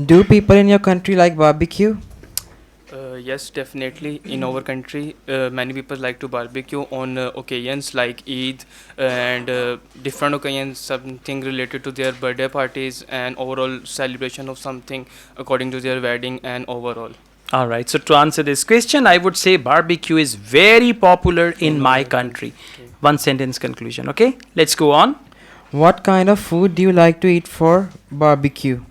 Do people in your country like barbecue? Yes, definitely. In our country, many people like to barbecue on occasions like Eid and different occasions, something related to their birthday parties and overall celebration of something according to their wedding and overall. All right. So to answer this question, I would say barbecue is very popular in In my our country. country. One sentence conclusion. Okay. Let's go on. What kind of food do you like to eat for barbecue?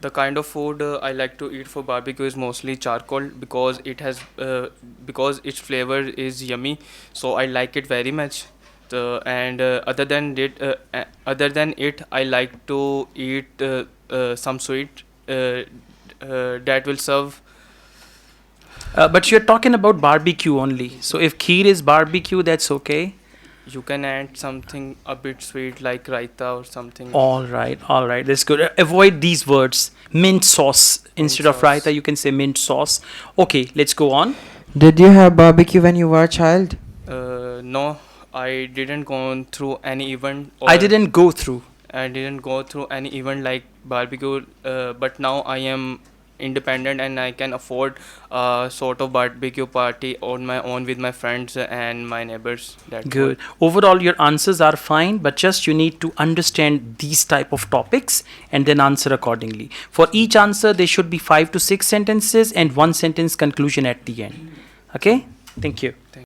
The kind of food I like to eat for barbecue is mostly charcoal because its flavor is yummy. So I like it very much. And other than it, I like to eat some sweet that will serve. But you're talking about barbecue only. So if kheer is barbecue, that's okay. You can add something a bit sweet like raita or something. All right. All right. That's good. Avoid these words. Mint sauce. Instead of Sauce. raita, you can say mint sauce. Okay. Let's go on. Did you have barbecue when you were a child? No, I didn't go through any event I didn't go through. I didn't go through any event like barbecue, but now I am independent and I can afford a sort of barbecue party on my own with my friends and my neighbors. That's Good. Overall, your answers are fine, but just you need to understand these type of topics and then answer accordingly. For each answer, there should be 5 to 6 sentences and one sentence conclusion at the end. Okay? Thank you. all.